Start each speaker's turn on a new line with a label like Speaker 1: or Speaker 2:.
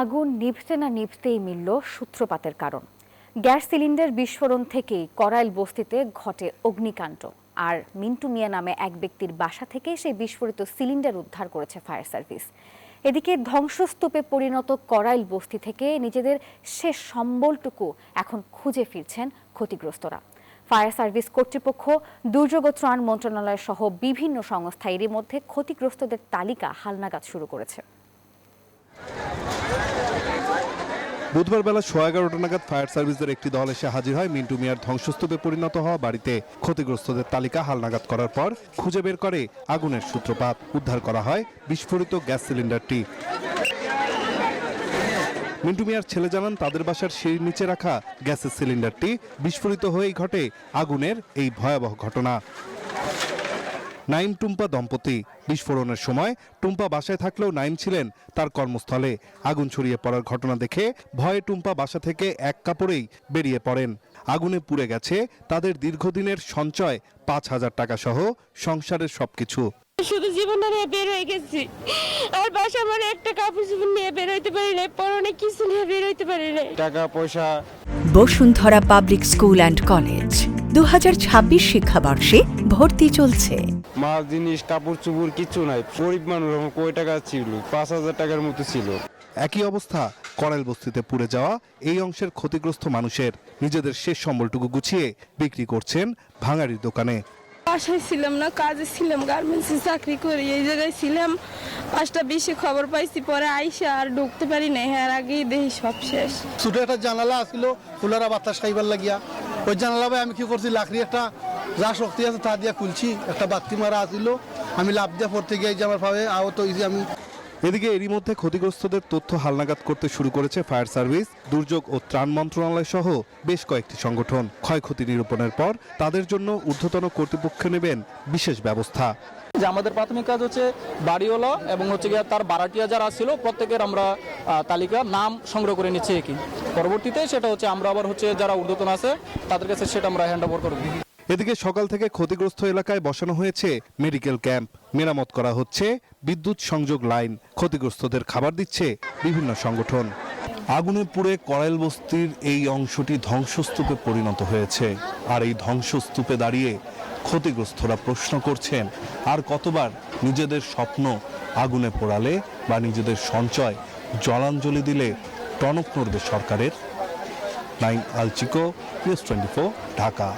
Speaker 1: আগুন নিভতে না নিভতেই মিলল সূত্রপাতের কারণ। গ্যাস সিলিন্ডার বিস্ফোরণ থেকেই করাইল বস্তিতে ঘটে অগ্নিকাণ্ড। আর মিন্টু মিয়া নামে এক ব্যক্তির বাসা থেকে সেই বিস্ফোরিত সিলিন্ডার উদ্ধার করেছে ফায়ার সার্ভিস। এদিকে ধ্বংসস্তূপে পরিণত করাইল বস্তি থেকে নিজেদের শেষ সম্বলটুকু এখন খুঁজে ফিরছেন ক্ষতিগ্রস্তরা। ফায়ার সার্ভিস কর্তৃপক্ষ, দুর্যোগ ও ত্রাণ মন্ত্রণালয় সহ বিভিন্ন সংস্থা এরই মধ্যে ক্ষতিগ্রস্তদের তালিকা হালনাগাদ শুরু করেছে।
Speaker 2: বুধবার বেলা 11:15 নাগাদ ফায়ার সার্ভিসের একটি দল এসে হাজির হয় মিন্টু মিয়ার ধ্বংসস্তূপে পরিণত হওয়া বাড়িতে। ক্ষতিগ্রস্তদের তালিকা হালনাগাদ করার পর খুঁজে বের করে আগুনের সূত্রপাত। উদ্ধার করা হয় বিস্ফোরিত গ্যাস সিলিন্ডারটি। মিন্টু মিয়ার ছেলে জানান, তাদের বাসার সিঁড়ির নিচে রাখা গ্যাসের সিলিন্ডারটি বিস্ফোরিত হয়েই ঘটে আগুনের এই ভয়াবহ ঘটনা। নাইম টুম্পা দম্পতি। বিস্ফোরণের সময় টুম্পা বাসায় থাকলেও নাইম ছিলেন তার কর্মস্থলে। আগুন ছড়িয়ে পড়ার ঘটনা দেখে ভয়ে টুম্পা বাসা থেকে এক কাপড়েই বেরিয়ে পড়েন। আগুনে পুড়ে গেছে তাদের দীর্ঘদিনের সঞ্চয় 5,000 টাকা সহ সংসারের সবকিছু।
Speaker 3: শুধু জীবনটা নিয়ে বের হয়ে গেছি, আর বাসা মানে একটা কাপড় চোপড় নিয়ে বের হইতে পারি না, পরনে কিছু নিয়ে বের হইতে পারি না।
Speaker 2: টাকা পয়সা।
Speaker 4: Bashundhara public school and college 2026 শিক্ষাবর্ষে ভর্তি চলছে।
Speaker 5: মাল জিনিস কাপড় চুপড় কিছু নাই। গরিব মানুষ কয় টাকা ছিল? 5,000 টাকার মতো ছিল।
Speaker 2: একই অবস্থা করাইল বস্তিতে পুড়ে যাওয়া এই অংশের ক্ষতিগ্রস্ত মানুষের। নিজেদের শেষ সম্বলটুকু গুছিয়ে বিক্রি করছেন ভাঙাড়ির দোকানে।
Speaker 3: বাসায় ছিলাম না, কাজে ছিলাম, গার্মেন্টসে চাকরি করি, এই জায়গায় ছিলাম। 5টা 20-এ খবর পাইছি, পরে আইসা আর ঢুকতে পারি না। এর আগেই দেখি সব শেষ।
Speaker 6: ছোট একটা জানালা আসছিল, ফুলারা বাতাস খাইবার লাগিয়া ওই জানালা আমি কি করছি, লাকড়ি একটা যা শক্তি আছে তা দিয়া খুলছি। একটা বাতি মারা আসছিল, আমি লাভ দিয়ে পড়তে গিয়ে যে আমার ভাবে আহত হয়েছি আমি।
Speaker 2: এদিকে এরই মধ্যে ক্ষতিগ্রস্তদের তথ্য হালনাগাদ করতে শুরু করেছে ফায়ার সার্ভিস, দুর্যোগ ও ত্রাণ মন্ত্রণালয় সহ বেশ কয়েকটি সংগঠন। ক্ষয়ক্ষতি নিরূপণের পর তাদের জন্য ঊর্ধ্বতন কর্তৃপক্ষ নেবেন বিশেষ ব্যবস্থা।
Speaker 7: যে আমাদের প্রাথমিক কাজ হচ্ছে বাড়িওয়ালা এবং হচ্ছে গিয়ে তার ভাড়াটিয়া যারা ছিল প্রত্যেকের আমরা তালিকা নাম সংগ্রহ করে নিচ্ছি। কি পরবর্তীতে সেটা হচ্ছে আমরা আবার হচ্ছে যারা ঊর্ধ্বতন আছে তাদের কাছে সেটা আমরা হ্যান্ড ওভার করব।
Speaker 2: এদিকে সকাল থেকে ক্ষতিগ্রস্ত এলাকায় বসানো হয়েছে মেডিকেল ক্যাম্প। মেরামত করা হচ্ছে বিদ্যুৎ সংযোগ লাইন। ক্ষতিগ্রস্তদের খাবার দিচ্ছে বিভিন্ন সংগঠন। আগুনে পুড়ে করাইল বস্তির এই অংশটি ধ্বংসস্তূপে পরিণত হয়েছে। আর এই ধ্বংসস্তূপে দাঁড়িয়ে ক্ষতিগ্রস্তরা প্রশ্ন করছেন, আর কতবার নিজেদের স্বপ্ন আগুনে পোড়ালে বা নিজেদের সঞ্চয় জলাঞ্জলি দিলে টনক নড়বে সরকারের। নাইম আলচিকো, নিউজ 24, ঢাকা।